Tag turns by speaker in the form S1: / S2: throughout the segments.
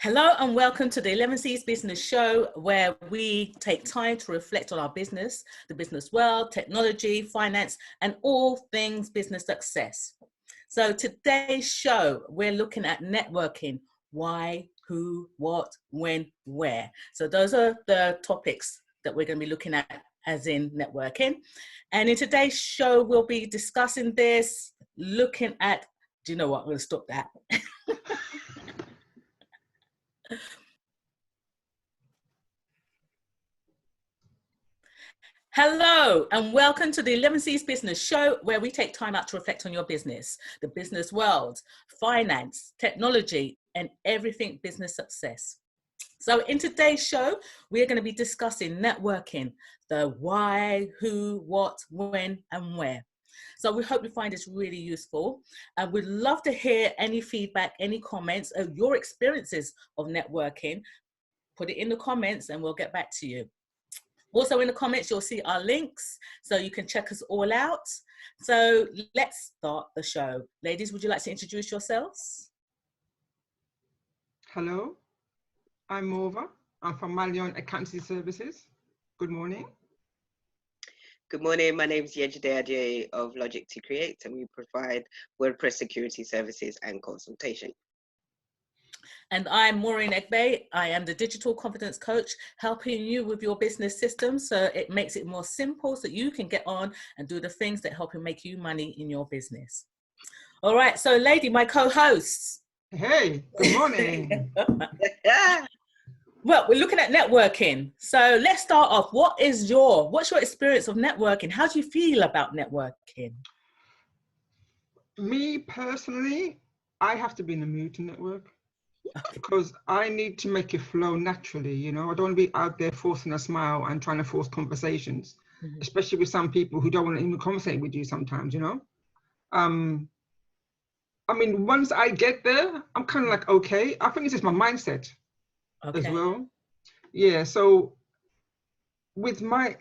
S1: Hello and welcome to the Elevenses Business Show, where we take time to reflect on our business, the business world, technology, finance, and all things business success. So today's show, we're looking at networking. Why, who, what, when, where. So those are the topics that we're going to be looking at as in networking. And in today's show, we'll be discussing this, looking at, do you know what, I'm going to stop that. Hello and welcome to the Elevenses Business Show, where we take time out to reflect on your business, the business world, finance, technology, and everything business success. So in today's show, we are going to be discussing networking, the why, who, what, when, and where. So we hope you find this really useful. And we'd love to hear any feedback, any comments, of your experiences of networking. Put it in the comments and we'll get back to you. Also in the comments, you'll see our links, so you can check us all out. So let's start the show. Ladies, would you like to introduce yourselves?
S2: Hello, I'm Morva. I'm from Malion Accountancy Services. Good morning.
S3: Good morning, my name is Yejide Adye of Logic to Create, and we provide WordPress security services and consultation.
S1: And I'm Maureen Egbe. I am the digital confidence coach, helping you with your business system so it makes it more simple so you can get on and do the things that help you make you money in your business. All right, so lady, my co-hosts.
S2: Hey, good morning.
S1: Well, we're looking at networking. So let's start off. What's your experience of networking? How do you feel about networking?
S2: Me personally, I have to be in the mood to network. Because I need to make it flow naturally, you know. I don't want to be out there forcing a smile and trying to force conversations, especially with some people who don't want to even conversate with you sometimes, you know. I mean, once I get there, I'm kind of like, okay, I think it's just my mindset as well. Yeah, so with my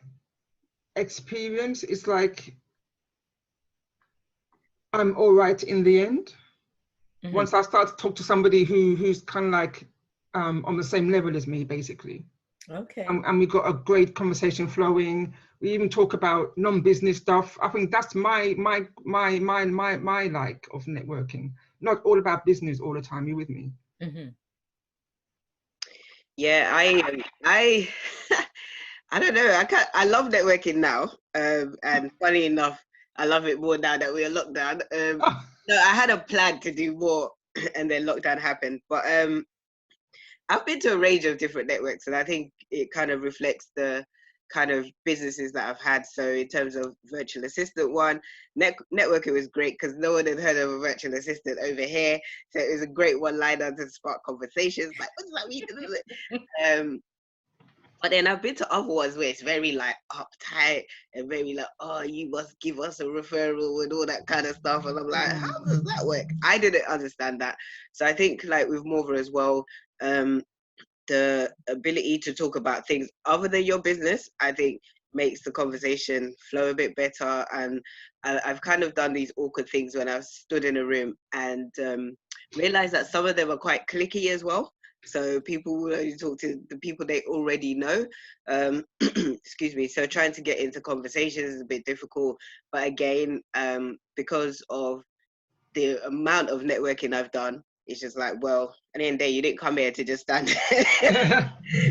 S2: experience, it's like I'm all right in the end. Once I start to talk to somebody who's kind of like on the same level as me, basically.
S1: Okay.
S2: And we got a great conversation flowing. We even talk about non-business stuff. I think that's my like of networking. Not all about business all the time. You with me?
S3: Yeah, I don't know. I love networking now, and funny enough, I love it more now that we're locked down. No, I had a plan to do more, and then lockdown happened. But I've been to a range of different networks, and I think it kind of reflects the kind of businesses that I've had. So in terms of virtual assistant one, networking was great because no one had heard of a virtual assistant over here. So it was a great one-liner to spark conversations. Like, what does that mean? But then I've been to other ones where it's very like uptight and very like, oh, you must give us a referral and all that kind of stuff. And I'm like, how does that work? I didn't understand that. So I think like with Morva as well, the ability to talk about things other than your business, I think makes the conversation flow a bit better. And I've kind of done these awkward things when I've stood in a room and realized that some of them are quite cliquey as well. So people will only talk to the people they already know. Excuse me. So trying to get into conversations is a bit difficult. But again, because of the amount of networking I've done, it's just like, well, at the end of the day, you didn't come here to just stand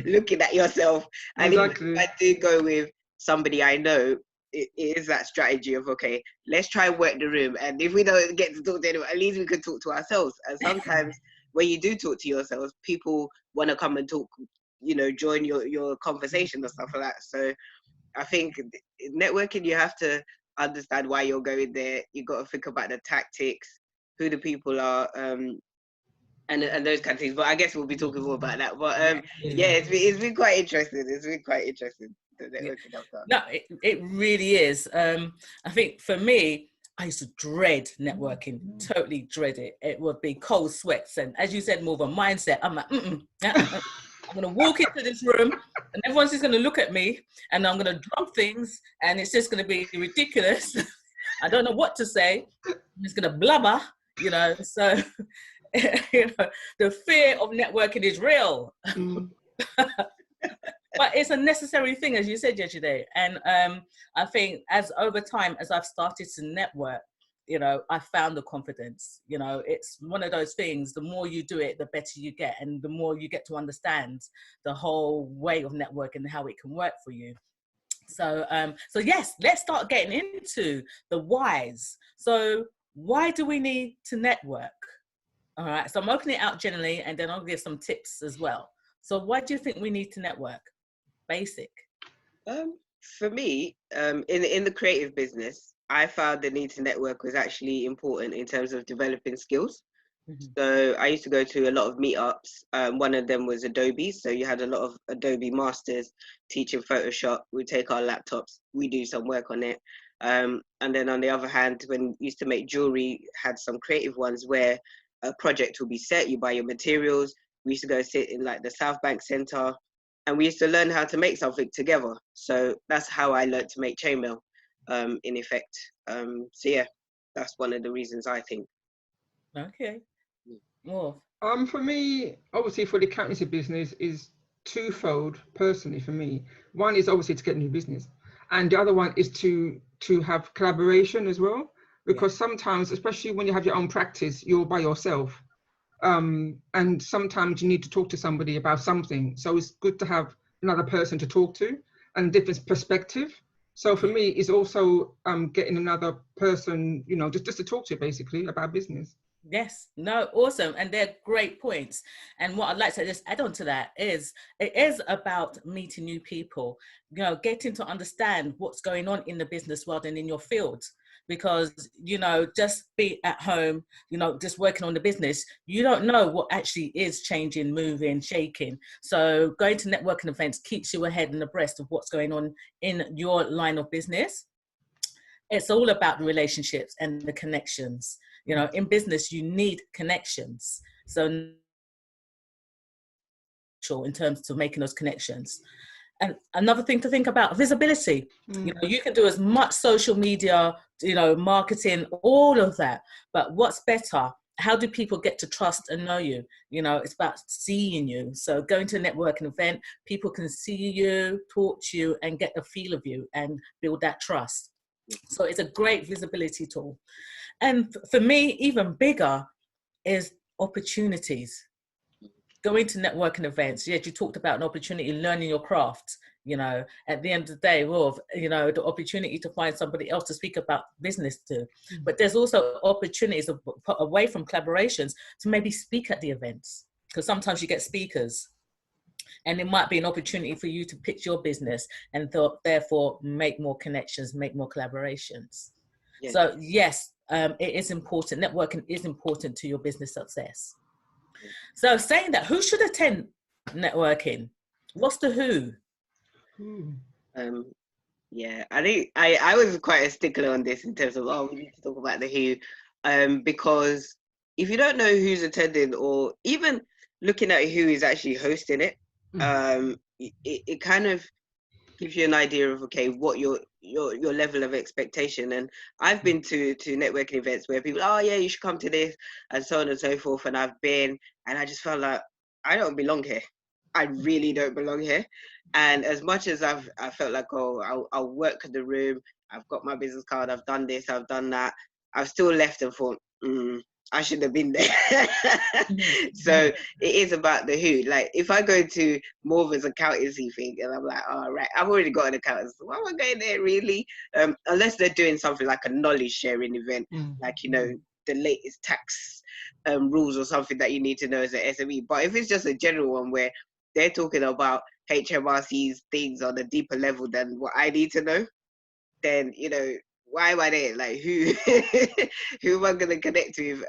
S3: looking at yourself. And
S2: exactly.
S3: If I do go with somebody I know, it is that strategy of, okay, let's try and work the room. And if we don't get to talk to anyone, at least we can talk to ourselves. And sometimes when you do talk to yourselves, people want to come and talk, you know, join your conversation and stuff like that. So I think networking, you have to understand why you're going there. You got to think about the tactics, who the people are, and those kind of things. But I guess we'll be talking more about that. But yeah, it's been quite interesting. It's been quite interesting. The networking I've done.
S1: No, it really is. I think for me, I used to dread networking, totally dread it. It would be cold sweats. And as you said, more of a mindset. I'm like, I'm going to walk into this room and everyone's just going to look at me and I'm going to drop things and it's just going to be ridiculous. I don't know what to say. I'm just going to blubber, you know. So You know, the fear of networking is real. But it's a necessary thing, as you said yesterday. And I think as over time, as I've started to network, you know, I found the confidence. You know, it's one of those things, the more you do it, the better you get. And the more you get to understand the whole way of networking and how it can work for you. So, so yes, let's start getting into the whys. So why do we need to network? All right, so I'm opening it out generally, and then I'll give some tips as well. So why do you think we need to network? Basic.
S3: For me, in the creative business, I found the need to network was actually important in terms of developing skills. Mm-hmm. So I used to go to a lot of meetups. One of them was Adobe. So you had a lot of Adobe masters teaching Photoshop. We take our laptops, we do some work on it. And then on the other hand, when we used to make jewelry, had some creative ones where a project will be set, you buy your materials. We used to go sit in like the South Bank Center, and we used to learn how to make something together. So that's how I learned to make chainmail, in effect. So yeah, that's one of the reasons I think.
S1: Okay. More.
S2: For me, obviously for the accountancy business is twofold personally for me. One is obviously to get new business, and the other one is to have collaboration as well, because sometimes, especially when you have your own practice, you're by yourself. And sometimes you need to talk to somebody about something. So it's good to have another person to talk to and different perspective. So for me, it's also getting another person, you know, just to talk to basically about business.
S1: Yes, no, awesome. And they're great points. And what I'd like to just add on to that is it is about meeting new people, you know, getting to understand what's going on in the business world and in your field. Because, you know, just be at home, you know, just working on the business, you don't know what actually is changing, moving, shaking. So going to networking events keeps you ahead and abreast of what's going on in your line of business. It's all about the relationships and the connections. You know, in business, you need connections. So in terms of making those connections. And another thing to think about, visibility. You know, you can do as much social media, you know, marketing, all of that. But what's better? How do people get to trust and know you? You know, it's about seeing you. So going to a networking event, people can see you, talk to you, and get a feel of you and build that trust. So it's a great visibility tool. And for me, even bigger is opportunities. Going to networking events, yes, you talked about an opportunity learning your craft. You know, at the end of the day, well, you know, the opportunity to find somebody else to speak about business to. But there's also opportunities away from collaborations to maybe speak at the events, because sometimes you get speakers. And it might be an opportunity for you to pitch your business and therefore make more connections, make more collaborations. Yeah. So yes, it is important. Networking is important to your business success. So saying that, who should attend networking? What's the who?
S3: Yeah, I think I was quite a stickler on this in terms of, we need to talk about the who, because if you don't know who's attending, or even looking at who is actually hosting it, it kind of gives you an idea of, okay, what your level of expectation. And I've been to networking events where people, oh yeah, you should come to this, and so on and so forth. And I've been, and I just felt like I don't belong here. I really don't belong here. And as much as I felt like, I'll work the room, I've got my business card, I've done this, I've done that, I've still left and thought, I should have been there. So it is about the who. Like if I go to Morven's accountancy thing and I'm like, all right, I've already got an accountant. So why am I going there really? Unless they're doing something like a knowledge sharing event, like, you know, the latest tax rules or something that you need to know as an SME. But if it's just a general one where they're talking about HMRC's things on a deeper level than what I need to know, then, you know, why am I there? Like who am I gonna connect with?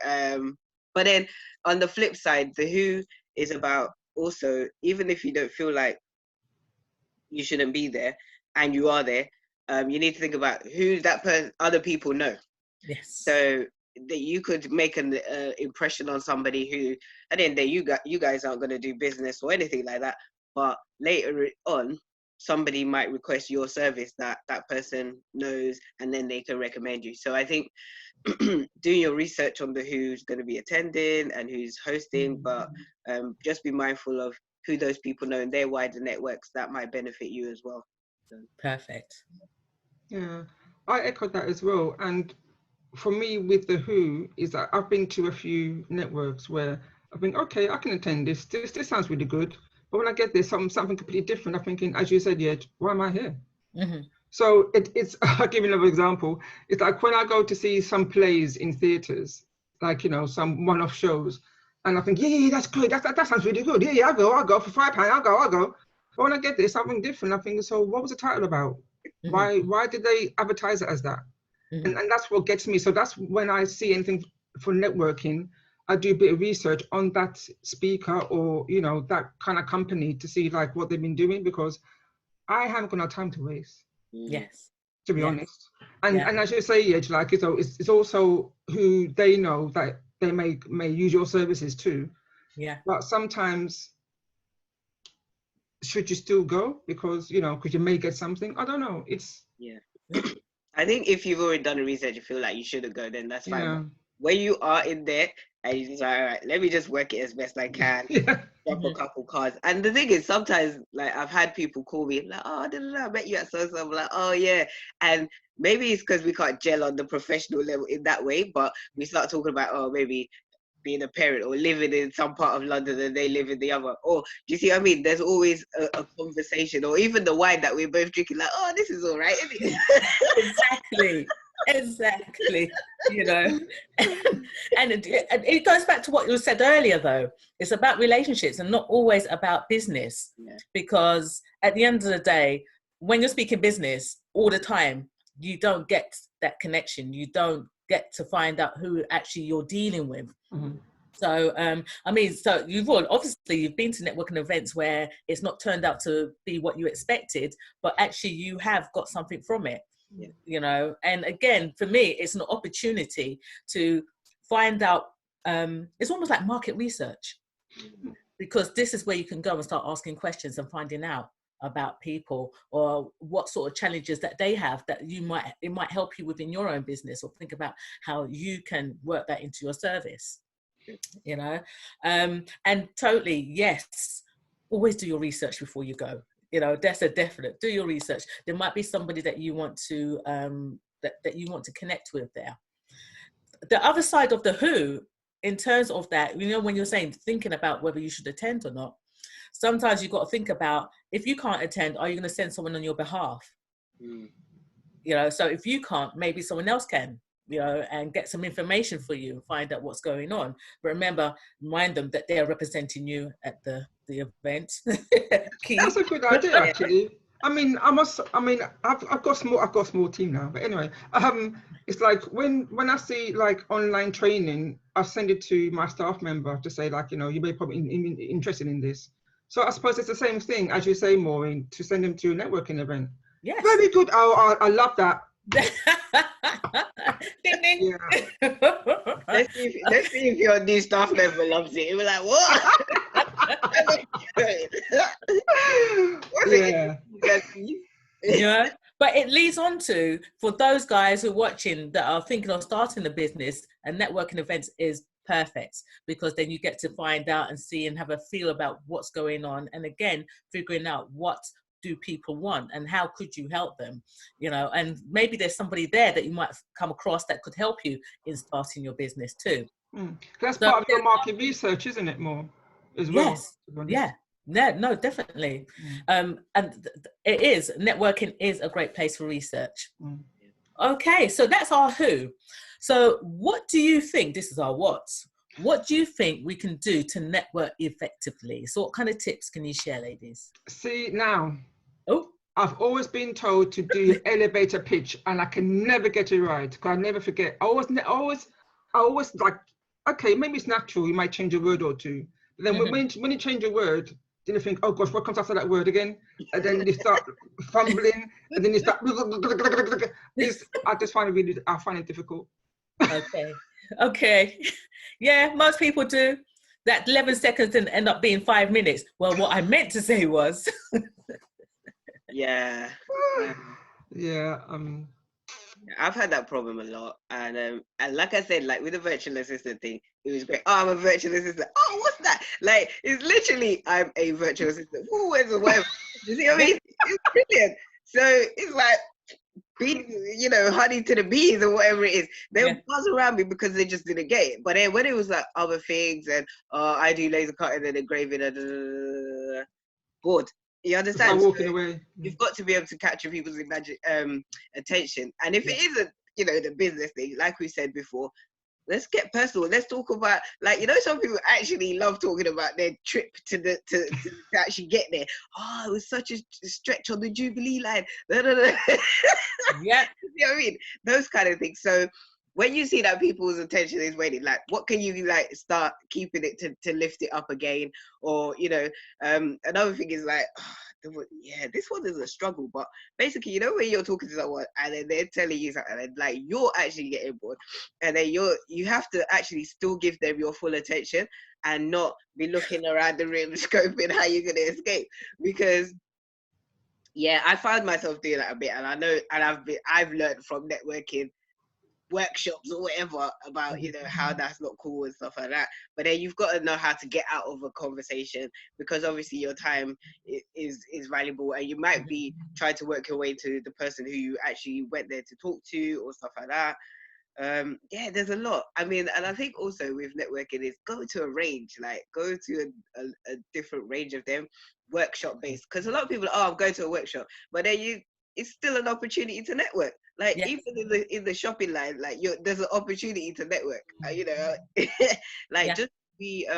S3: But then on the flip side, the who is about also, even if you don't feel like you shouldn't be there and you are there, you need to think about who that person, other people know.
S1: Yes.
S3: So that you could make an impression on somebody who, at the end of the day, you guys aren't going to do business or anything like that. But later on, somebody might request your service that that person knows, and then they can recommend you. So I think doing your research on the who's going to be attending and who's hosting, but just be mindful of who those people know in their wider networks that might benefit you as well. So.
S1: Perfect.
S2: Yeah, I echo that as well. And for me, with the who, is that I've been to a few networks where I've been, okay, I can attend this. This sounds really good. But when I get there, something completely different, I'm thinking, as you said, yeah, why am I here?
S1: Mm-hmm.
S2: So it's, I'll give you another example. It's like when I go to see some plays in theatres, like, you know, some one-off shows, and I think, yeah, that's good. That sounds really good. Yeah, I'll go for £5. I'll go. But when I get there, something different. I think, so what was the title about?
S1: Mm-hmm.
S2: Why did they advertise it as that?
S1: Mm-hmm.
S2: And that's what gets me. So that's when I see anything for networking, I do a bit of research on that speaker or, you know, that kind of company to see like what they've been doing, because I haven't got no time to waste,
S1: Yes.
S2: to be
S1: Yes.
S2: honest. And
S1: Yeah.
S2: and as you say, yeah, like it's also who they know that they may use your services too.
S1: Yeah.
S2: But sometimes should you still go because, you know, because you may get something? I don't know. It's
S3: Yeah. I think if you've already done the research, you feel like you shouldn't go, then that's fine.
S2: yeah.
S3: But when you are in there and you just like, all right, let me just work it as best I can,
S2: Yeah.
S3: drop a couple cards. And the thing is, sometimes like I've had people call me like, oh, I met you at so-so. I'm like, oh yeah. And maybe it's because we can't gel on the professional level in that way, but we start talking about, oh, maybe being a parent or living in some part of London and they live in the other. Or do you see what I mean? There's always a conversation, or even the wine that we're both drinking, like, oh, this is all right, isn't it?
S1: Exactly. You know, and it goes back to what you said earlier, though. It's about relationships and not always about business.
S3: Yeah.
S1: Because at the end of the day, when you're speaking business all the time, you don't get that connection. You don't get to find out who actually you're dealing with.
S2: Mhm.
S1: So, I mean, so you've been to networking events where it's not turned out to be what you expected, but actually you have got something from it,
S3: Yeah.
S1: you know. And again, for me, it's an opportunity to find out, it's almost like market research, because this is where you can go and start asking questions and finding out about people or what sort of challenges that they have that it might help you within your own business, or think about how you can work that into your service, you know. And totally, yes, always do your research before you go, you know. That's a definite. Do your research. There might be somebody that you want to that you want to connect with there. The other side of the who, in terms of that, you know, when you're saying thinking about whether you should attend or not, sometimes you've got to think about, if you can't attend, are you going to send someone on your behalf? You know, so if you can't, maybe someone else can, you know, and get some information for you, find out what's going on. But remember, remind them that they are representing you at the event. Key.
S2: That's a good idea, actually. I mean, I've got a small team now, but anyway, it's like when I see like online training, I send it to my staff member to say, like, you know, you may probably interested in this. So I suppose it's the same thing as you say, Maureen, to send them to a networking event.
S1: Yes.
S2: Very good. I love that.
S1: Ding, ding.
S2: Yeah.
S3: Let's see if your new staff member loves it. We're like, what?
S2: Yeah.
S1: Yeah. But it leads on to, for those guys who are watching that are thinking of starting a business, and networking events is perfect, because then you get to find out and see and have a feel about what's going on, and again, figuring out what do people want and how could you help them, you know. And maybe there's somebody there that you might come across that could help you in starting your business too.
S2: That's part of your market research, isn't it, more as well?
S1: Yes. Yeah. No, definitely. And it is, networking is a great place for research. Okay, so that's our who. So what do you think, this is our what do you think we can do to network effectively? So what kind of tips can you share, ladies?
S2: See, now,
S1: oh,
S2: I've always been told to do elevator pitch, and I can never get it right, because I never forget. I always like, okay, maybe it's natural, you might change a word or two. But then when you change a word, then you think, oh gosh, what comes after that word again? And then you start fumbling, and then you start. I find it difficult.
S1: Okay. Yeah, most people do. That 11 seconds didn't end up being 5 minutes. Well, what I meant to say was.
S3: Yeah.
S2: Yeah.
S3: I've had that problem a lot, and like I said, like with the virtual assistant thing, it was great. Oh, I'm a virtual assistant. Oh, what's that? Like, it's literally I'm a virtual assistant. Always or whatever. You see what I mean? It's brilliant. So it's like bees, you know, honey to the bees or whatever it is. They'll buzz around me because they just didn't get it. But then when it was like other things and I do laser cutting and engraving and bored. You understand?
S2: So walking away.
S3: You've got to be able to capture people's attention. And if it isn't, you know, the business thing, like we said before, let's get personal. Let's talk about, like, you know, some people actually love talking about their trip to actually get there. Oh, it was such a stretch on the Jubilee line. Yeah. You know what I mean? Those kind of things. So when you see that people's attention is waiting, like, what can you like start keeping it to lift it up again? Or, you know, another thing is like, yeah, this one is a struggle. But basically, you know, when you're talking to someone and then they're telling you something and like you're actually getting bored, and then you have to actually still give them your full attention and not be looking around the room scoping how you're gonna escape. Because yeah, I found myself doing that a bit, and I know, and I've learned from networking workshops or whatever about, you know, how that's not cool and stuff like that. But then you've got to know how to get out of a conversation, because obviously your time is valuable, and you might be trying to work your way to the person who you actually went there to talk to or stuff like that. Yeah, there's a lot. I mean, and I think also with networking is go to a range, like go to a different range of them, workshop based, because a lot of people I'm going to a workshop, but then it's still an opportunity to network. Like even in the shopping line, like there's an opportunity to network. You know, like just be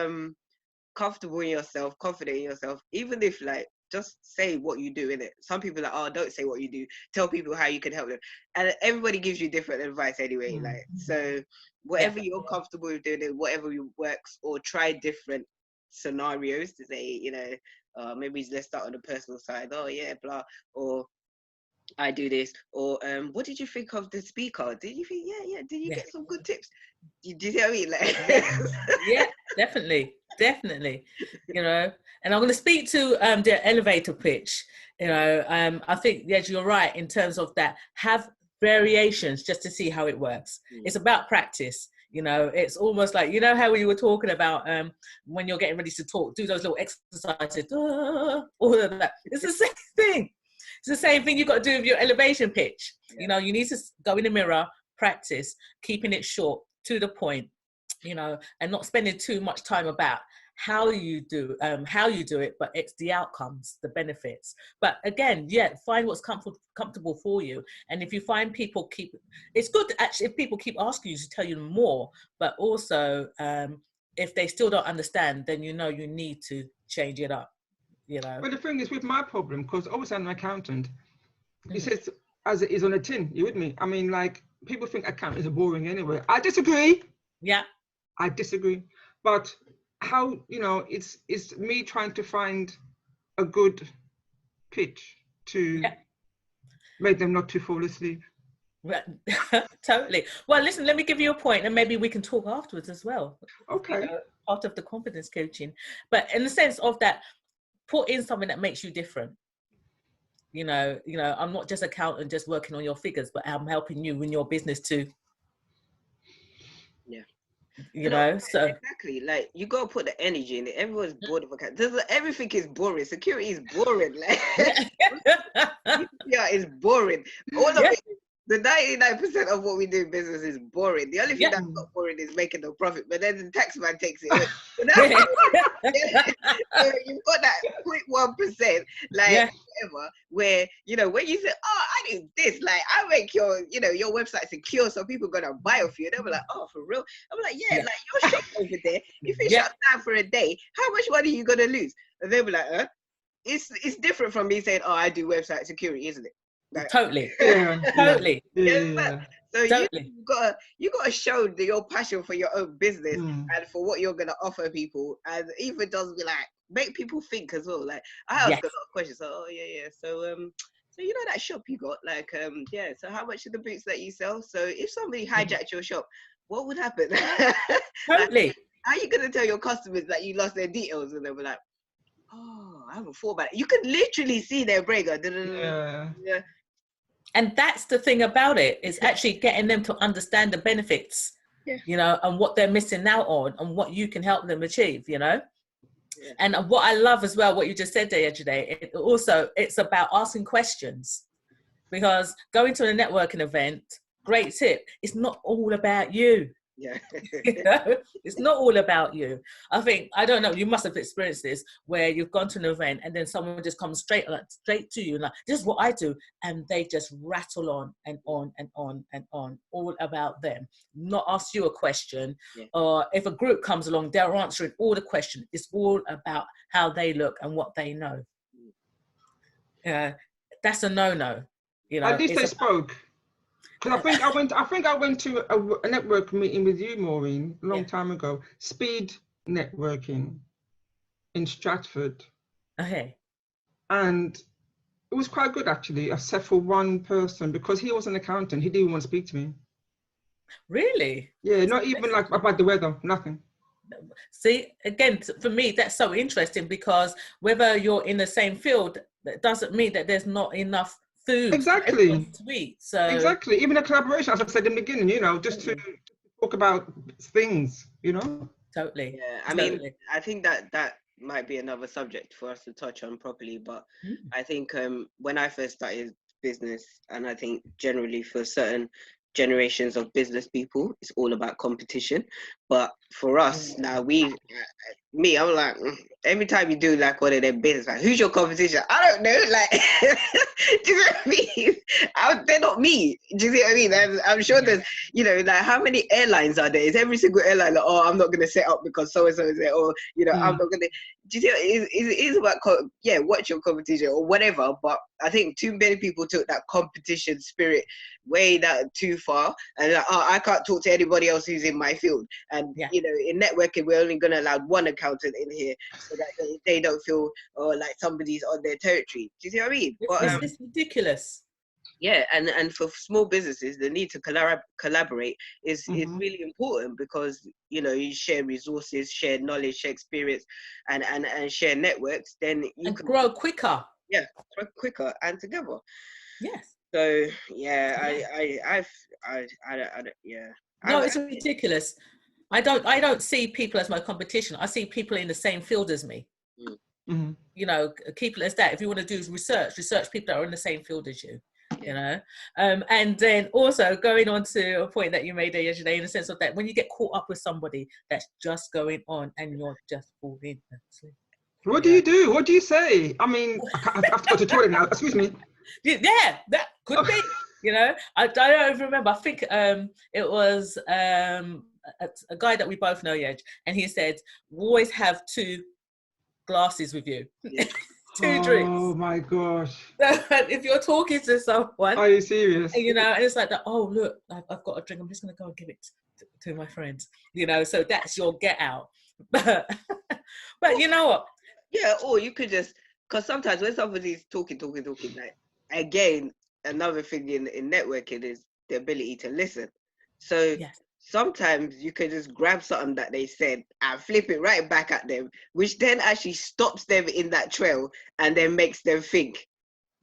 S3: comfortable in yourself, confident in yourself. Even if like just say what you do in it. Some people are like, oh, don't say what you do. Tell people how you can help them. And everybody gives you different advice anyway. Like, so whatever you're comfortable with doing, whatever works, or try different scenarios to say, you know, maybe let's start on the personal side. Oh yeah, blah. Or I do this, or what did you think of the speaker? Did you think, did you get some good tips? Do you see what I mean? Like,
S1: yeah, definitely, you know. And I'm going to speak to the elevator pitch. You know, I think yes, you're right in terms of that. Have variations just to see how it works. It's about practice. You know, it's almost like, you know how we were talking about when you're getting ready to talk, do those little exercises, all of that. It's the same thing. It's the same thing you've got to do with your elevation pitch. You know, you need to go in the mirror, practice, keeping it short, to the point, you know, and not spending too much time about how you do it, but it's the outcomes, the benefits. But again, find what's comfortable for you. And if you find people it's good actually if people keep asking you to tell you more, but also if they still don't understand, then you know you need to change it up. You know.
S2: But the thing is with my problem, because obviously I'm an accountant, it says as it is on a tin. You with me? I mean, like, people think accountants are boring anyway. I disagree.
S1: Yeah.
S2: I disagree. But how, you know, it's me trying to find a good pitch to make them not to fall asleep.
S1: Totally. Well, listen, let me give you a point, and maybe we can talk afterwards as well.
S2: Okay.
S1: You know, part of the confidence coaching, but in the sense of that, put in something that makes you different. You know, I'm not just accountant, just working on your figures, but I'm helping you in your business too.
S3: Yeah.
S1: You know, so
S3: exactly, like you gotta put the energy in it. Everyone's bored of account. Everything is boring. Security is boring. Like, yeah, it's boring. All of it. The 99% of what we do in business is boring. The only thing that's not boring is making no profit. But then the tax man takes it away. So you've got that 0.1%, like whatever, where, you know, when you say, oh, I do this, like I make your, you know, your website secure so people are gonna buy off you. They'll be like, oh, for real? I'm like, like your shop over there, if it shuts down for a day, how much money are you gonna lose? And they'll be like, It's different from me saying, oh, I do website security, isn't it? Like,
S1: totally.
S3: Totally.
S2: Yeah.
S3: So
S1: totally.
S3: you gotta show your passion for your own business and for what you're gonna offer people, and even does be like make people think as well. Like I ask a lot of questions. So, oh yeah. So so you know that shop you got, like so how much are the boots that you sell? So if somebody hijacked your shop, what would happen?
S1: Totally.
S3: Like, how are you gonna tell your customers that you lost their details? And they'll be like, Oh, I haven't thought about it. You could literally see their brain go,
S2: Yeah.
S3: yeah.
S1: And that's the thing about it, is actually getting them to understand the benefits, you know, and what they're missing out on and what you can help them achieve, you know.
S3: Yeah.
S1: And what I love as well, what you just said there yesterday, it's about asking questions, because going to a networking event, great tip, it's not all about you.
S3: Yeah.
S1: You know, it's not all about you. I think, I don't know, you must have experienced this, where you've gone to an event and then someone just comes straight to you and like, this is what I do, and they just rattle on and on and on and on, all about them, not ask you a question.
S3: Yeah.
S1: Or if a group comes along, they're answering all the questions. It's all about how they look and what they know. That's a no-no. You know,
S2: At least
S1: it's
S2: they spoke. Because I think I went to a network meeting with you, Maureen, a long time ago. Speed networking in Stratford.
S1: Okay.
S2: And it was quite good, actually, except for one person, because he was an accountant. He didn't even want to speak to me.
S1: Really?
S2: Yeah, not even like about the weather, nothing.
S1: See, again, for me, that's so interesting, because whether you're in the same field, that doesn't mean that there's not enough food
S2: Exactly.
S1: to eat. So
S2: exactly, even a collaboration, as I said in the beginning, you know, just to talk about things, you know.
S1: Totally.
S3: Yeah, I mean, I think that might be another subject for us to touch on properly. But I think when I first started business, and I think generally for certain generations of business people, it's all about competition. But for us now, I'm like, every time you do like one of them business, like, who's your competition? I don't know. Like, do you know what I mean? They're not me. Do you see what I mean? I'm sure there's, you know, like, how many airlines are there? Is every single airline like, oh, I'm not going to set up because so and so is there, or, you know, I'm not going to. Do you see? It is about watch your competition or whatever. But I think too many people took that competition spirit way too far, and like, oh, I can't talk to anybody else who's in my field. And you know, in networking, we're only going to allow one accountant in here so that they don't feel like somebody's on their territory. Do you see what I mean? But,
S1: it's ridiculous.
S3: Yeah, and for small businesses, the need to collaborate is really important, because you know, you share resources, share knowledge, share experience, and share networks. Then you can
S1: grow quicker.
S3: Yeah, grow quicker and together.
S1: Yes.
S3: So yeah, I don't, yeah.
S1: No, it's ridiculous. I don't see people as my competition. I see people in the same field as me. You know, keep it as that. If you want to do research people that are in the same field as you. You know, and then also going on to a point that you made there yesterday, in the sense of that when you get caught up with somebody that's just going on and you're just falling asleep.
S2: What do you do? What do you say? I mean, I have to go to the toilet now. Excuse me.
S1: Yeah, that could be. You know, I don't remember. I think it was a guy that we both know, and he said, always have 2 glasses with you. 2 drinks.
S2: Oh my gosh.
S1: If you're talking to someone,
S2: are you serious?
S1: You know, and it's like that, oh look, I've got a drink, I'm just gonna go and give it to my friends, you know. So that's your get out. But you know what,
S3: yeah, or you could just, because sometimes when somebody's talking, like, again, another thing in networking is the ability to listen. So sometimes you can just grab something that they said and flip it right back at them, which then actually stops them in that trail and then makes them think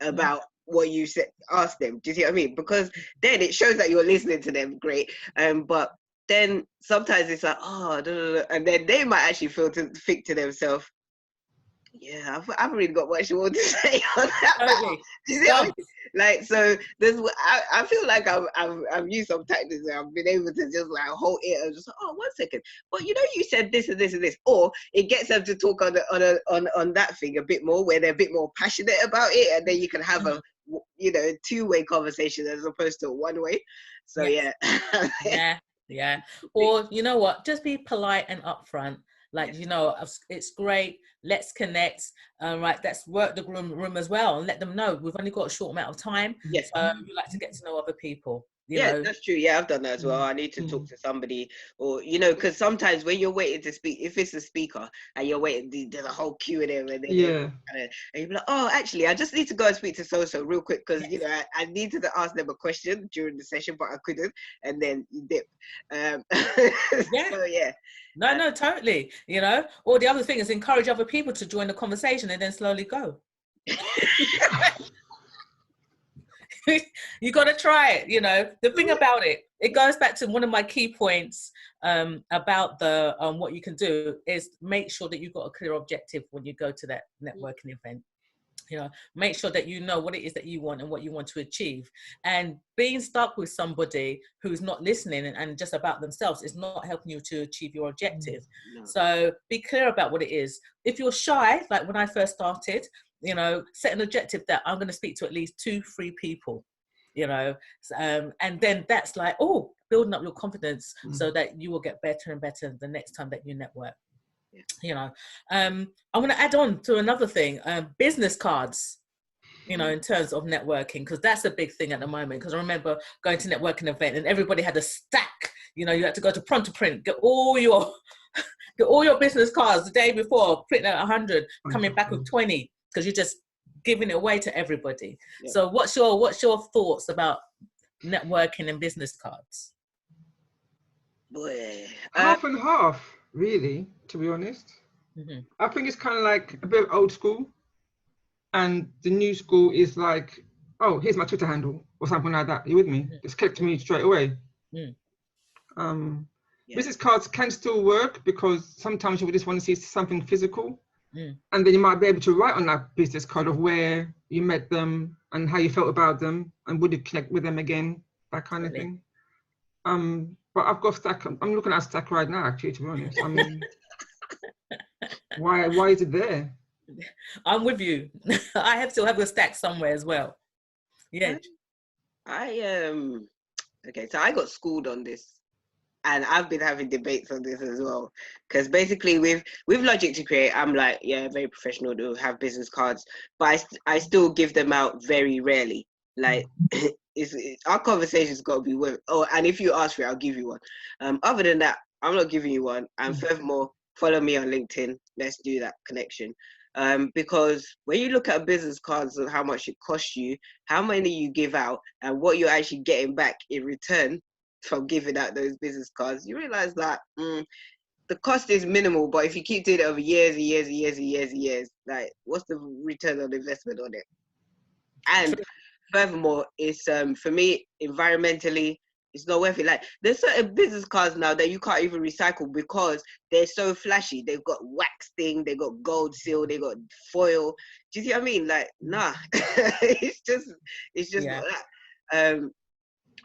S3: about what you said, ask them. Do you see what I mean? Because then it shows that you're listening to them, great. But then sometimes it's like, and then they might actually think to themselves, yeah, I haven't really got much more to say on that.
S1: Totally.
S3: You see what I mean? Like, so I feel like I've used some tactics where I've been able to just like hold it and just 1 second. But you know, you said this and this and this, or it gets them to talk on that thing a bit more, where they're a bit more passionate about it, and then you can have a 2-way conversation as opposed to a 1-way. So
S1: yeah. Or you know what? Just be polite and upfront. Like, you know, it's great. Let's connect. Right, let's work the room as well and let them know we've only got a short amount of time.
S3: Yes.
S1: We like to get to know other people. you
S3: Yeah,
S1: know.
S3: that's true. Yeah, I've done that as well. I need to talk to somebody, or because sometimes when you're waiting to speak, if it's a speaker and you're waiting, there's a whole queue in there, and then and you're like, oh, actually, I just need to go and speak to so real quick because I needed to ask them a question during the session, but I couldn't, and then you dip. So yeah.
S1: No, totally. You know, or the other thing is encourage other people to join the conversation and then slowly go. You got to try it. You know, the thing about it goes back to one of my key points about the what you can do is make sure that you've got a clear objective when you go to that networking event. You know, make sure that you know what it is that you want and what you want to achieve. And being stuck with somebody who's not listening and just about themselves is not helping you to achieve your objective. No. So be clear about what it is. If you're shy, like when I first started, you know, set an objective that I'm going to speak to at least 2-3 people, you know, and then that's like, oh, building up your confidence so that you will get better and better the next time that you network. You know, I'm going to add on to another thing, business cards, you know, in terms of networking, because that's a big thing at the moment. Because I remember going to networking event and everybody had a stack, you know, you had to go to print, get all your business cards the day before, print out 100, coming back with 20, because you're just giving it away to everybody. Yeah. So what's your thoughts about networking and business cards?
S3: Boy,
S2: half and half, really, to be honest. I think it's kind of like a bit old school, and the new school is like, oh, here's my Twitter handle or something like that. You with me? Just click to me straight away. Business cards can still work because sometimes you just want to see something physical, and then you might be able to write on that business card of where you met them and how you felt about them and would you connect with them again, that kind of thing. But I've got a stack. I'm looking at a stack right now, actually, to be honest. I mean, why is it there?
S1: I'm with you. I still have a stack somewhere as well. Yeah.
S3: Okay, so I got schooled on this, and I've been having debates on this as well. Because basically, with Logic to Create, I'm like, yeah, very professional to have business cards, but I still give them out very rarely. Like, our conversation's got to be with. Oh, and if you ask for it, I'll give you one. Other than that, I'm not giving you one. And furthermore, follow me on LinkedIn. Let's do that connection. Because when you look at business cards and how much it costs you, how many you give out, and what you're actually getting back in return from giving out those business cards, you realize that the cost is minimal. But if you keep doing it over years and years and years and years and years, like, what's the return on investment on it? And furthermore, it's for me, environmentally, it's not worth it. Like, there's certain business cards now that you can't even recycle because they're so flashy. They've got wax thing, they got gold seal, they got foil. Do you see what I mean? Like, nah, it's just not that.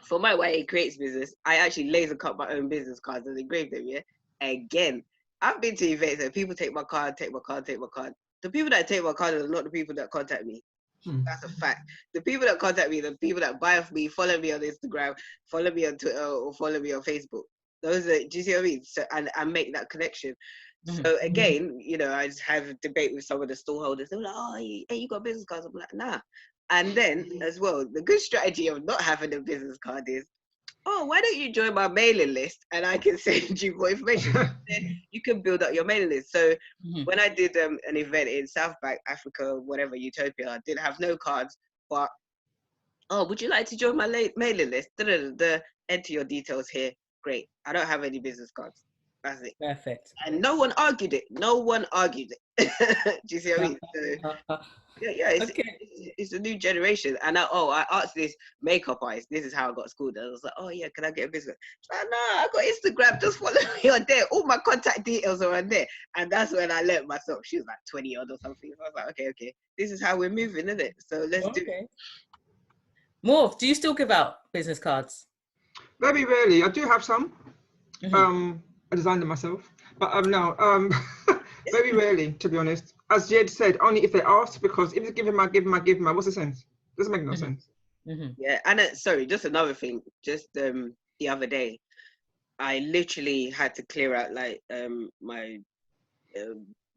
S3: For my way it creates business, I actually laser cut my own business cards and engrave them. Yeah. Again, I've been to events and people take my card. The people that take my card are not the people that contact me. That's a fact. The people that contact me, the people that buy off me, follow me on Instagram, follow me on Twitter, or follow me on Facebook. Those are, do you see what I mean? So, and make that connection. So again, you know, I just have a debate with some of the storeholders. They're like, oh, hey, you got business cards? I'm like, nah. And then as well, the good strategy of not having a business card is, oh, why don't you join my mailing list and I can send you more information? Then you can build up your mailing list. So when I did an event in South Bank, Africa, whatever, Utopia, I didn't have no cards, but, oh, would you like to join my mailing list? Enter your details here. Great. I don't have any business cards. That's it.
S1: Perfect.
S3: And no one argued it. Do you see what I mean? So, it's a new generation. And I asked this makeup artist, this is how I got schooled. I was like, oh yeah, can I get a business? She's like, no, I got Instagram, just follow me on there. All my contact details are on there. And that's when I learned myself. She was like 20 odd or something. So I was like, okay, this is how we're moving, isn't it? So let's do it.
S1: Morph, do you still give out business cards?
S2: Very rarely. I do have some. I designed them myself, but no, very rarely, to be honest. As Jed said, only if they ask, because if you give him, I give him, what's the sense? Doesn't make no sense.
S3: Yeah, and sorry, just another thing. Just the other day, I literally had to clear out like my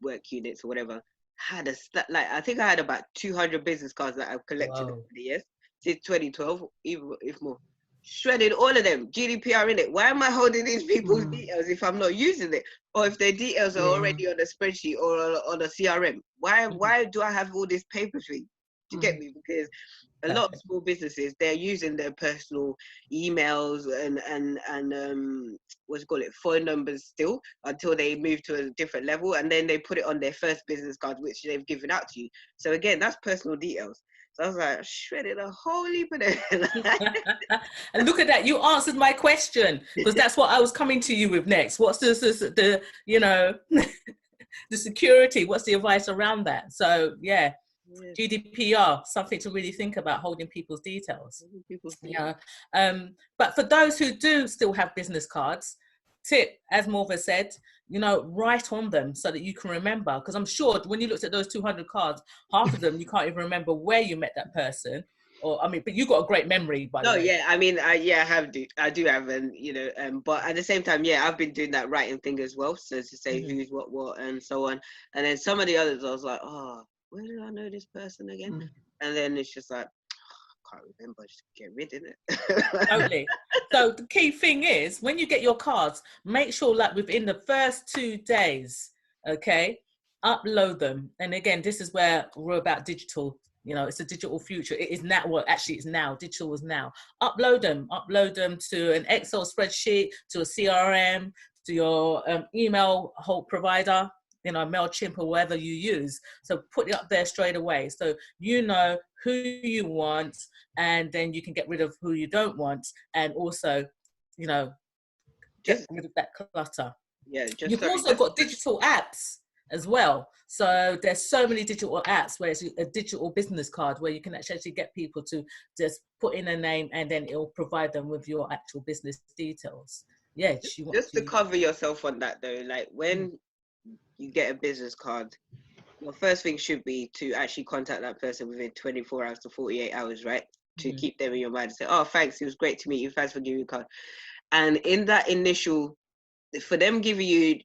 S3: work units or whatever. Had I think I had about 200 business cards that I've collected over the years since 2012, even if more. shredded all of them, GDPR in it. Why am I holding these people's details if I'm not using it? Or if their details are already on a spreadsheet or on a CRM? Why do I have all this paper thing? Do you get me? Because a lot of small businesses, they're using their personal emails and what's it called, phone numbers still until they move to a different level, and then they put it on their first business card, which they've given out to you. So again, that's personal details. So I was like, shredded a whole heap of them.
S1: And look at that, you answered my question, because that's what I was coming to you with next. What's the you know, the security? What's the advice around that? So yeah. GDPR, something to really think about, holding people's details. But for those who do still have business cards, tip, as Morva said, you know, write on them so that you can remember. Because I'm sure when you looked at those 200 cards, half of them you can't even remember where you met that person. Or I mean, but you got a great memory, by the way.
S3: Yeah, I mean, I do have, and you know, but at the same time, yeah, I've been doing that writing thing as well, so to say who's what and so on. And then some of the others, I was like, oh, where did I know this person again? And then it's just like, I can't remember, just get rid of it.
S1: Totally. So the key thing is, when you get your cards, make sure that within the first 2 days, okay, upload them. And again, this is where we're about digital. You know, it's a digital future. It is now, well, actually it's now, digital is now. Upload them to an Excel spreadsheet, to a CRM, to your email provider, you know, MailChimp or whatever you use. So put it up there straight away. So you know who you want, and then you can get rid of who you don't want. And also, you know, get rid of that clutter.
S3: Yeah.
S1: You've also got digital apps as well. So there's so many digital apps where it's a digital business card where you can actually get people to just put in a name, and then it'll provide them with your actual business details. Yeah.
S3: Just to cover yourself on that though, like when you get a business card, your first thing should be to actually contact that person within 24 hours to 48 hours, right? To keep them in your mind and say, oh, thanks, it was great to meet you, thanks for giving me a card. And in that initial, for them giving you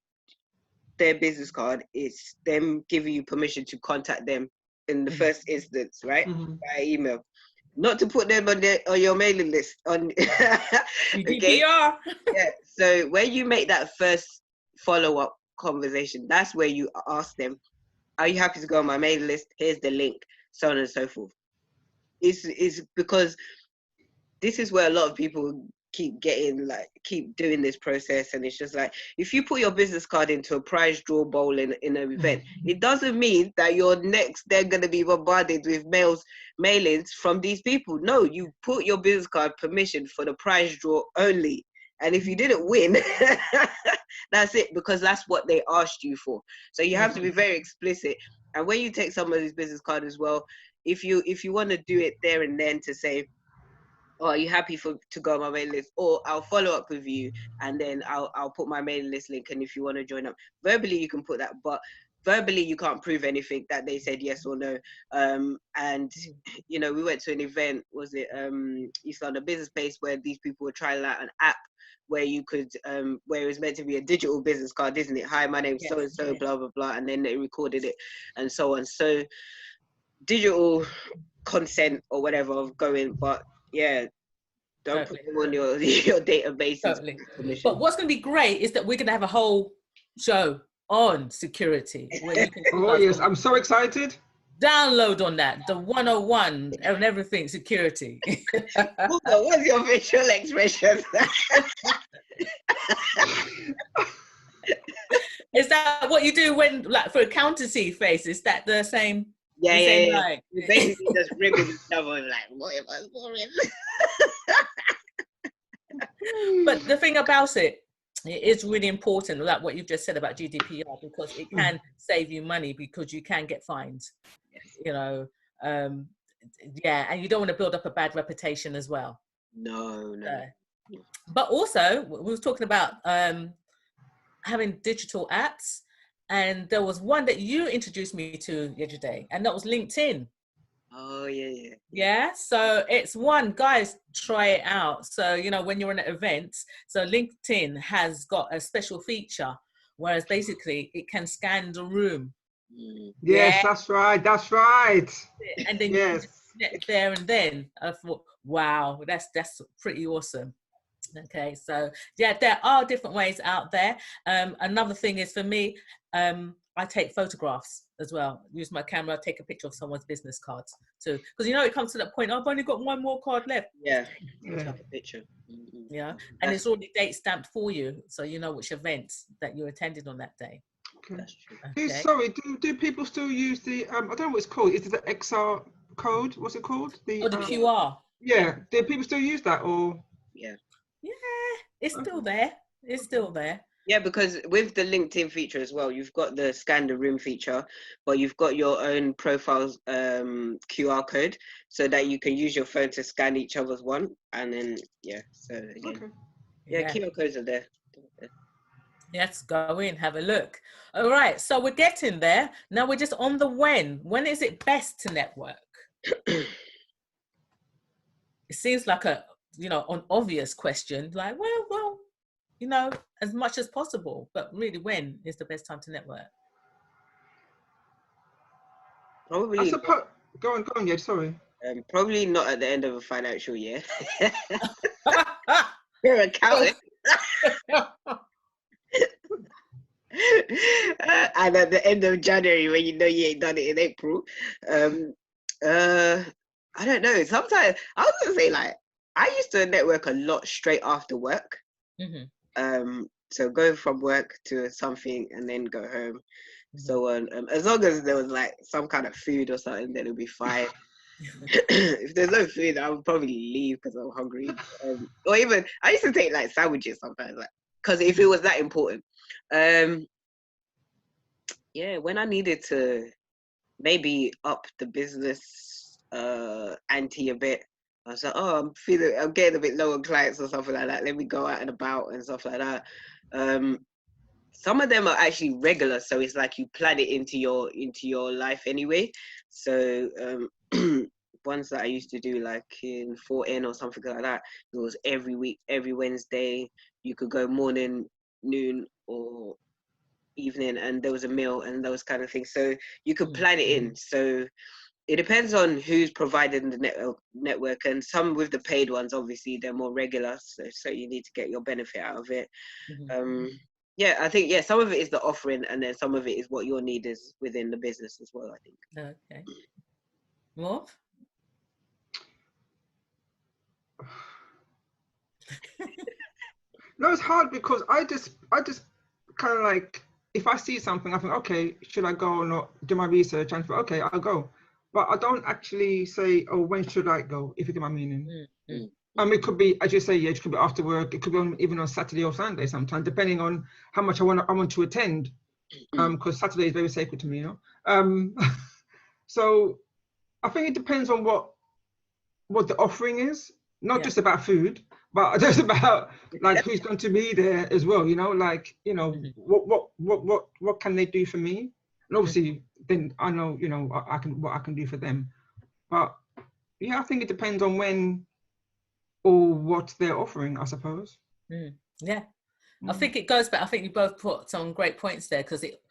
S3: their business card, it's them giving you permission to contact them in the first instance, right? By email. Not to put them on your mailing list. On
S1: GDPR.
S3: Yeah. So when you make that first follow-up conversation, that's where you ask them, are you happy to go on my mailing list? Here's the link, so on and so forth. It's because this is where a lot of people keep doing this process, and it's just like, if you put your business card into a prize draw bowl in an event, it doesn't mean that they're going to be bombarded with mailings from these people. No, you put your business card permission for the prize draw only. And if you didn't win, that's it, because that's what they asked you for. So you have to be very explicit. And when you take somebody's business card as well, if you want to do it there and then to say, oh, are you happy to go on my mailing list? Or I'll follow up with you, and then I'll put my mailing list link, and if you want to join up. Verbally, you can put that, but verbally you can't prove anything that they said yes or no. And you know, we went to an event, was it East London Business Place, where these people were trying out an app where you could where it was meant to be a digital business card, isn't it? Hi, my name's so and so, blah blah blah, and then they recorded it and so on. So digital consent or whatever of going, but yeah, don't put them on your database.
S1: Totally. But what's going to be great is that we're going to have a whole show on security. Where you can
S2: oh yes, I'm so excited.
S1: Download on that, the 101 and everything security.
S3: What's your facial expression?
S1: Is that what you do when, like, for accountancy face? Is that the same?
S3: Yeah.
S1: Line?
S3: You basically just ribbing each other like, what am I doing?
S1: But the thing about it is really important, like what you've just said about GDPR, because it can save you money, because you can get fined. You know, and you don't want to build up a bad reputation as well.
S3: No.
S1: But also, we were talking about having digital apps, and there was one that you introduced me to the other day, and that was LinkedIn.
S3: Oh yeah.
S1: Yeah, so it's one, guys, try it out. So, you know, when you're in an event, so LinkedIn has got a special feature, whereas basically it can scan the room.
S2: Yes, that's right.
S1: And then you can connect there and then. I thought, Wow, that's pretty awesome. Okay, so yeah, there are different ways out there. Another thing is for me, I take photographs as well. Use my camera, take a picture of someone's business cards too, because you know it comes to that point. I've only got one more card left.
S3: Yeah,
S2: Yeah.
S3: take a picture. Mm-hmm.
S1: Yeah, and it's already date stamped for you, so you know which events that you attended on that day.
S2: Okay.
S3: That's true.
S1: Okay.
S2: Sorry, do people still use the I don't know what it's called. Is it the XR code? What's it called? The
S1: Or the QR.
S2: yeah. Do people still use that or?
S3: Yeah.
S1: Yeah, it's still there. It's still there.
S3: Yeah, because with the LinkedIn feature as well, you've got the scan the room feature, but you've got your own profile's QR code so that you can use your phone to scan each other's one. And then, yeah, so again,
S2: Okay.
S3: yeah, QR codes are there.
S1: Let's go in, have a look. All right, so we're getting there. Now we're just on the when. When is it best to network? It seems like an obvious question, like, well, you know, as much as possible, but really when is the best time to network?
S3: Probably.
S2: I suppose, go on, yeah, sorry.
S3: Probably not at the end of a financial year. You're accountant. And at the end of January, when you know you ain't done it in April. I don't know. Sometimes I was gonna say, like, I used to network a lot straight after work.
S1: Mm-hmm.
S3: So go from work to something and then go home. Mm-hmm. So as long as there was like some kind of food or something, then it'll be fine. If there's no food, I would probably leave because I'm hungry. Or even I used to take like sandwiches sometimes, like, because if it was that important. Yeah, when I needed to maybe up the business ante a bit, I was like, oh, I'm getting a bit low on clients or something like that. Let me go out and about and stuff like that. Some of them are actually regular, so it's like you plan it into your life anyway. So ones that I used to do, like in 4N or something like that, it was every week, every Wednesday. You could go morning, noon, or evening, and there was a meal and those kind of things. So you could plan it in. So it depends on who's providing the network, and some with the paid ones, obviously they're more regular, so you need to get your benefit out of it. Yeah, I think, yeah, some of it is the offering, and then some of it is what your need is within the business as well, I think.
S1: Okay. More?
S2: No, it's hard because I just kind of like, if I see something, I think, okay, should I go or not? Do my research and think, okay, I'll go. But I don't actually say, oh, when should I go? If you get my meaning. It could be, as you say, yeah, it could be after work. It could be even on Saturday or Sunday sometimes, depending on how much I want to attend. Because Saturday is very sacred to me, you know. So I think it depends on what the offering is, not just about food, but just about like who's going to be there as well, you know, like, you know, what can they do for me? And obviously then I know, you know, what I can do for them. But yeah, I think it depends on when or what they're offering, I suppose.
S1: Yeah. I think it goes back, I think you both put some great points there, because it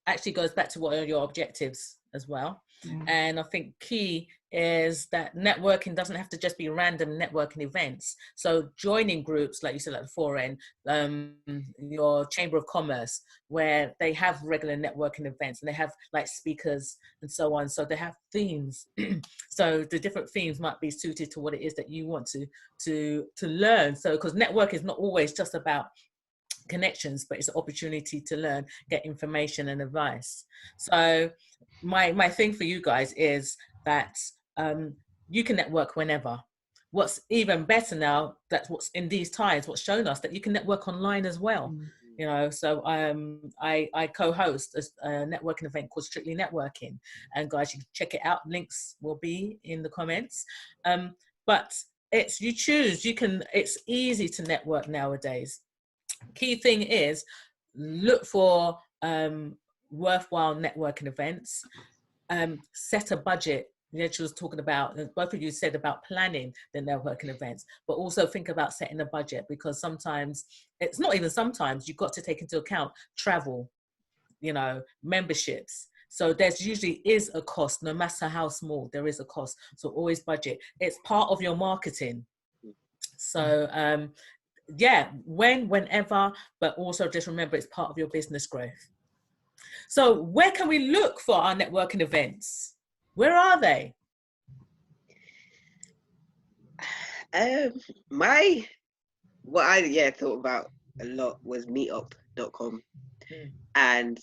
S1: actually goes back to what are your objectives as well. And I think key is that networking doesn't have to just be random networking events. So joining groups, like you said, like the 4N, your Chamber of Commerce, where they have regular networking events and they have like speakers and so on. So they have themes. So the different themes might be suited to what it is that you want to learn. So because network is not always just about connections, but it's an opportunity to learn, get information and advice. So my thing for you guys is that you can network whenever. What's even better now, that's what's in these times, what's shown us that you can network online as well. You know, so I co-host a networking event called Strictly Networking, and guys, you can check it out. Links will be in the comments. But it's, you choose, it's easy to network nowadays. Key thing is look for worthwhile networking events. Set a budget. She was talking about, both of you said about planning the networking events, but also think about setting a budget, because sometimes, it's not even sometimes, you've got to take into account travel, you know, memberships, So there's usually is a cost, no matter how small, there is a cost. So always budget. It's part of your marketing. So yeah, whenever, but also just remember it's part of your business growth. So where can we look for our networking events? Where are they?
S3: What I thought about a lot was meetup.com. And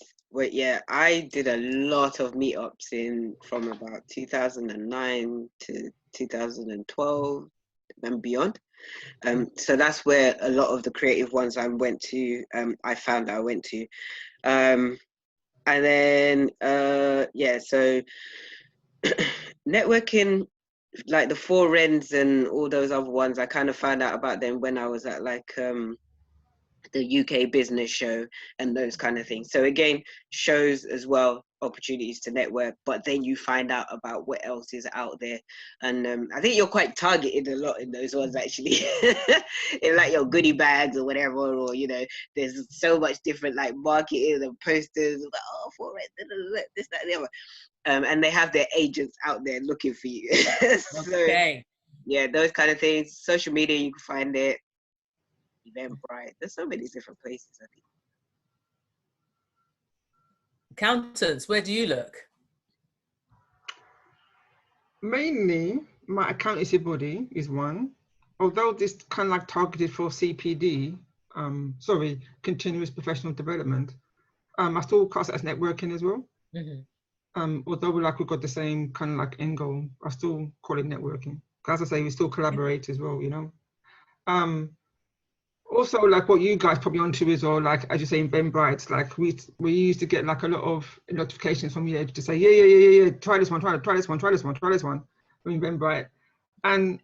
S3: I did a lot of meetups from about 2009 to 2012 and beyond. So that's where a lot of the creative ones I went to, I went to. And then, so networking, like the Four Rens and all those other ones, I kind of found out about them when I was at like the UK business show and those kind of things. So again, shows as well, opportunities to network, but then you find out about what else is out there. And I think you're quite targeted a lot in those ones actually, in like your goodie bags or whatever, or, you know, there's so much different like marketing and posters, like, oh, for it, this, that, and the other. And they have their agents out there looking for you. So,
S1: Okay.
S3: yeah, those kind of things. Social media, you can find it. Eventbrite. There's so many different places, I think.
S1: Accountants, where do you look?
S2: Mainly, my accountancy body is one. Although this kind of like targeted for CPD, continuous professional development, I still class it as networking as well. Although we've got the same kind of like end goal, I still call it networking. As I say, we still collaborate as well, you know. Also, like what you guys probably onto is, or like as you say in Eventbrite, like we used to get like a lot of notifications from the edge to say, yeah, try this one, try this one from Eventbrite. And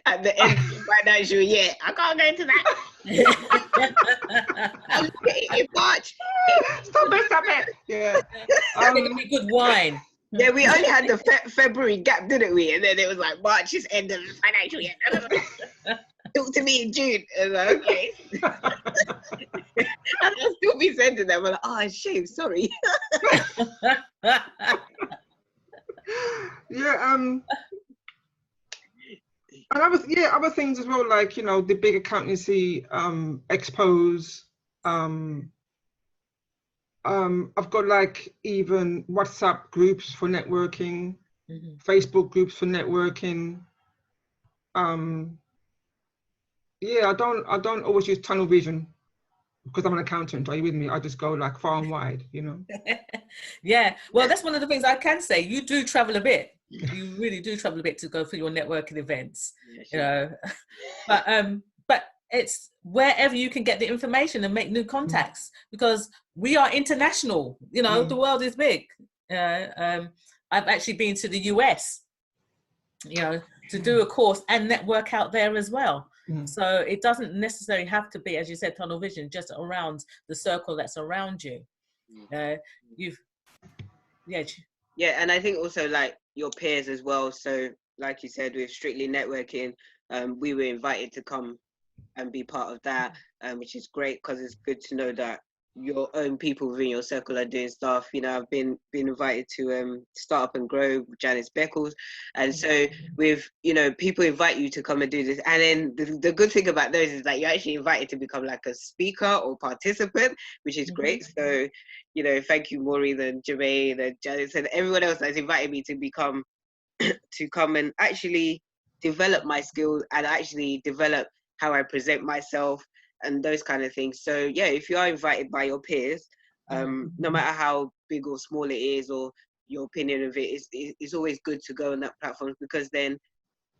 S3: at the end of the financial year, I can't go into that. I'll look at it in March.
S2: Stop it. Yeah.
S1: Give me good wine.
S3: Yeah, we only had the February gap, didn't we? And then it was like March is end of the financial year. Talk to me in June. And like, okay. I'll still be sending them. I'm like, oh, shame, sorry.
S2: Yeah. And other things as well, like, you know, the big accountancy expos. I've got like even WhatsApp groups for networking, Facebook groups for networking. Yeah, I don't always use tunnel vision because I'm an accountant. Are you with me? I just go like far and wide, you know.
S1: Yeah, well, that's one of the things I can say. You do travel a bit. You really do travel a bit to go for your networking events, you know. But it's wherever you can get the information and make new contacts, because we are international. You know, the world is big. I've actually been to the US, you know, to do a course and network out there as well. So it doesn't necessarily have to be, as you said, tunnel vision, just around the circle that's around you.
S3: Yeah, and I think also like your peers as well. So like you said, with Strictly Networking, we were invited to come and be part of that, which is great because it's good to know that your own people within your circle are doing stuff. You know, I've been invited to Start Up and Grow with Janice Beckles, and so with, you know, people invite you to come and do this, and then the good thing about those is that you're actually invited to become like a speaker or participant, which is great. So, you know, thank you Maureen and Jermaine and Janice and everyone else that's invited me to become to come and actually develop my skills and actually develop how I present myself and those kind of things. So yeah, if you are invited by your peers, no matter how big or small it is, or your opinion of it, it's always good to go on that platform, because then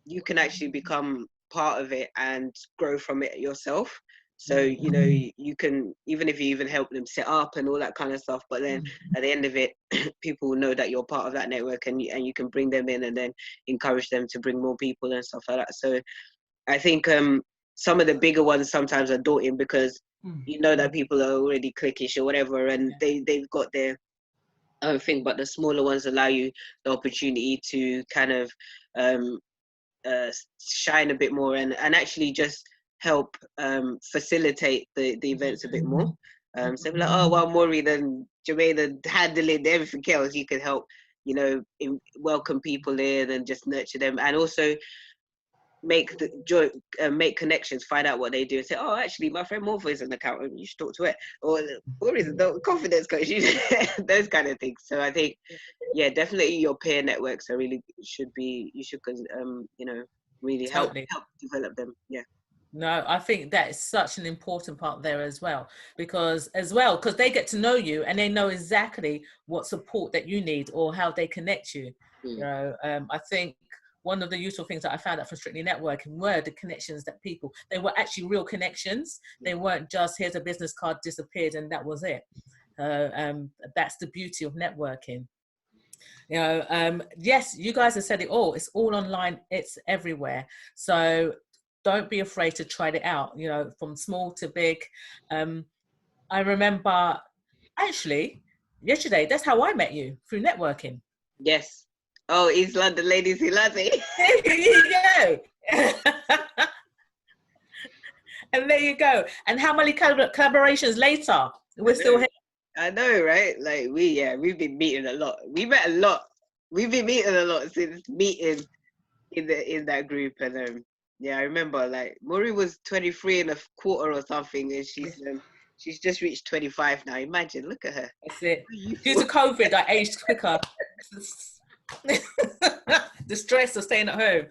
S3: you can actually become part of it and grow from it yourself. So, you know, you can, even if you even help them set up and all that kind of stuff, but then at the end of it, people will know that you're part of that network, and you can bring them in and then encourage them to bring more people and stuff like that. So I think some of the bigger ones sometimes are daunting because you know that people are already cliquish or whatever, and they've got their own thing, but the smaller ones allow you the opportunity to kind of shine a bit more and actually just help facilitate the events a bit more. So be like, oh, well, Maureen and Jermaine handling everything else, you can help, you know, welcome people in and just nurture them, and also make the joy, make connections, find out what they do, and say, oh, actually, my friend Morpho is an accountant, you should talk to her, or is the confidence coach, those kind of things. So I think, yeah, definitely your peer networks are really you should you know, really help develop them. Yeah.
S1: No, I think that is such an important part there as well, because they get to know you and they know exactly what support that you need or how they connect you. You know, I think one of the useful things that I found out from Strictly Networking were the connections that they were actually real connections. They weren't just, here's a business card, disappeared, and that was it. That's the beauty of networking. You know, yes, you guys have said it all. It's all online. It's everywhere. So don't be afraid to try it out, you know, from small to big. I remember, actually, yesterday, that's how I met you, through networking.
S3: Yes. Oh, East London ladies who love me.
S1: There you go. And there you go. And how many collaborations later? We're still here.
S3: I know, right? Like we've been meeting a lot. We met a lot. We've been meeting a lot since meeting in that group. And yeah, I remember like Maureen was 23 and a quarter or something, and she's just reached 25 now. Imagine, look at her.
S1: That's it. Due to COVID, I aged quicker. The stress of staying at home.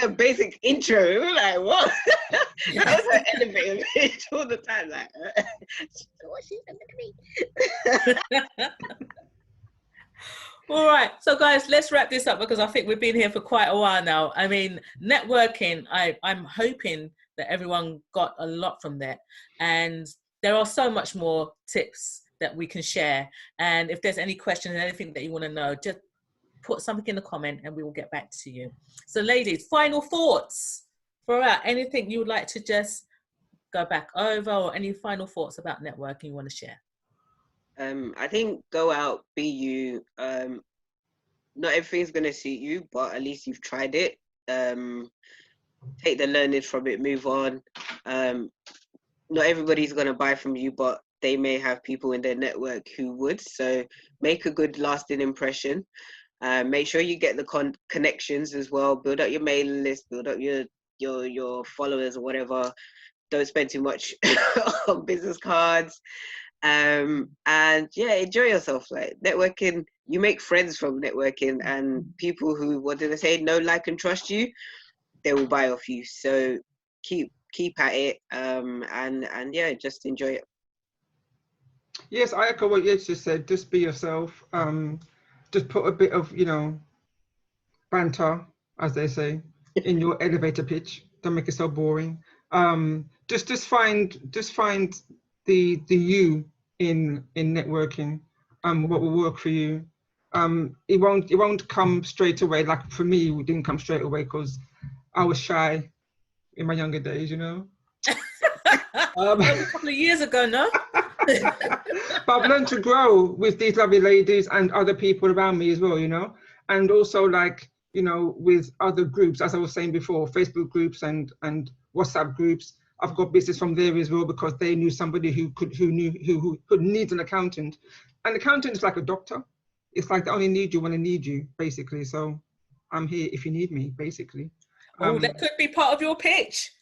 S3: A basic intro, like what? That was her elevator pitch all the time, like what's she gonna be?
S1: All right, so guys, let's wrap this up, because I think we've been here for quite a while now. I mean, networking, I'm hoping that everyone got a lot from that, and there are so much more tips that we can share. And if there's any questions, anything that you want to know, just put something in the comment and we will get back to you. So ladies, final thoughts for anything you would like to just go back over, or any final thoughts about networking you want to share?
S3: I think go out, be you. Not everything's going to suit you, but at least you've tried it. Take the learning from it, move on. Not everybody's going to buy from you, but they may have people in their network who would. So make a good lasting impression. Make sure you get the connections as well. Build up your mailing list, build up your followers or whatever. Don't spend too much on business cards. And yeah, enjoy yourself. Like networking, you make friends from networking, and people who, what did I say, know, like, and trust you, they will buy off you. So keep at it, and yeah, just enjoy it.
S2: Yes, I echo what you just said. Just be yourself. Just put a bit of, you know, banter, as they say, in your elevator pitch. Don't make it so boring. Just find the you in networking. What will work for you. It won't come straight away. Like for me, it didn't come straight away because I was shy in my younger days, you know.
S1: That was a couple of years ago, no?
S2: But I've learned to grow with these lovely ladies and other people around me as well, you know, and also, like, you know, with other groups, as I was saying before, Facebook groups and WhatsApp groups. I've got business from there as well, because they knew somebody who needs an accountant. An accountant is like a doctor. It's like they only need you when they need you, basically. So I'm here if you need me, basically.
S1: Oh, that could be part of your pitch.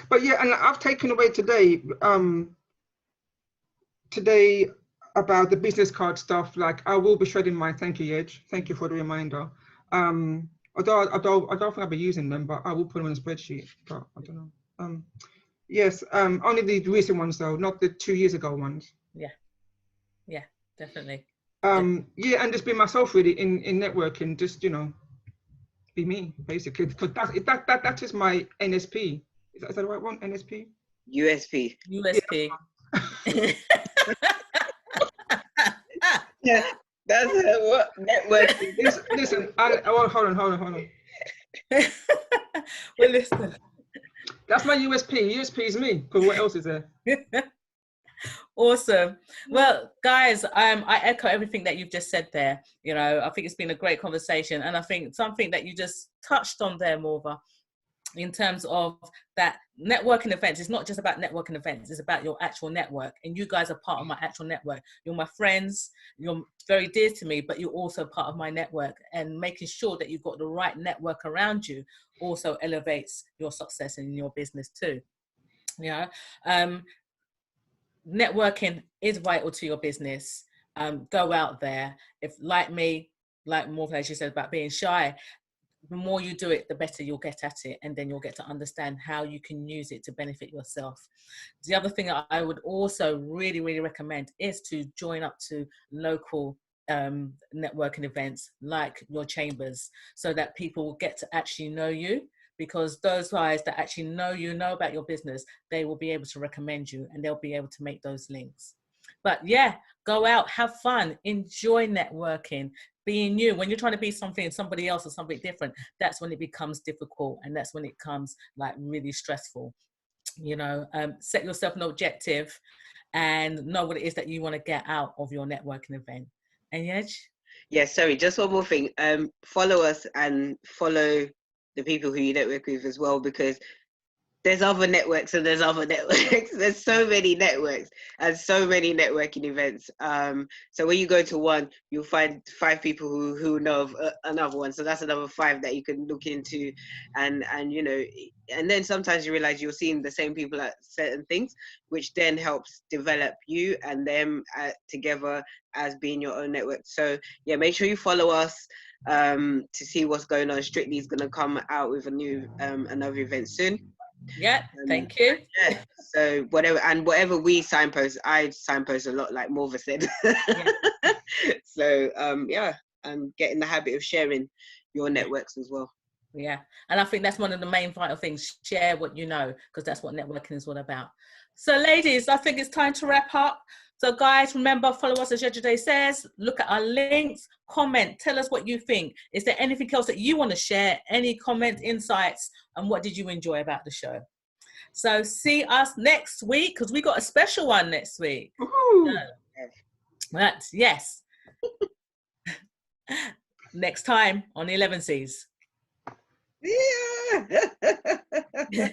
S2: But yeah, and I've taken away today about the business card stuff. Like, I will be shredding mine. Thank you, Edge. Thank you for the reminder. Although I don't think I'll be using them, but I will put them in a spreadsheet. But I don't know. Yes, only the recent ones though, not the 2 years ago ones.
S1: Yeah, definitely.
S2: Yeah, and just be myself really in networking. Just, you know, be me, basically, because that is my NSP. Is that the right one? NSP?
S3: USP.
S1: USP.
S3: Yeah, that's what networking.
S2: Listen, hold on.
S1: Well, listen.
S2: That's my USP. USP is me, because what else is there?
S1: Awesome. Well, guys, I echo everything that you've just said there. You know, I think it's been a great conversation, and I think something that you just touched on there, Morva, in terms of that networking events. It's not just about networking events, it's about your actual network. And you guys are part of my actual network. You're my friends, you're very dear to me, but you're also part of my network. And making sure that you've got the right network around you also elevates your success in your business too. Yeah. Networking is vital to your business. Go out there. If like me, like Morgan, as you said about being shy, the more you do it, the better you'll get at it, and then you'll get to understand how you can use it to benefit yourself. The other thing I would also really, really recommend is to join up to local networking events like your chambers, so that people will get to actually know you, because those guys that actually know you, know about your business, they will be able to recommend you and they'll be able to make those links. But yeah, go out, have fun, enjoy networking, being you. When you're trying to be something, somebody else or something different, that's when it becomes difficult, and that's when it comes like really stressful. You know, set yourself an objective and know what it is that you want to get out of your networking event. And Yej?
S3: Yeah, sorry, just one more thing. Follow us and follow the people who you network with as well, because there's other networks and there's other networks. There's so many networks and so many networking events. So when you go to one, you'll find 5 people who know of another one. So that's another 5 that you can look into, and you know, and then sometimes you realize you're seeing the same people at certain things, which then helps develop you and them together as being your own network. So yeah, make sure you follow us to see what's going on. Strictly is going to come out with a new another event soon.
S1: Yeah, thank you.
S3: Yeah. So whatever we signpost, I signpost a lot, like Morva said. Yeah. So yeah, and get in the habit of sharing your networks as well.
S1: Yeah, and I think that's one of the main vital things. Share what you know, because that's what networking is all about. So ladies, I think it's time to wrap up. So guys, remember, follow us as Yesterday says, look at our links, comment, tell us what you think. Is there anything else that you want to share? Any comments, insights, and what did you enjoy about the show? So see us next week, because we got a special one next week. That's yes. Next time on the Elevenses.
S3: Yeah.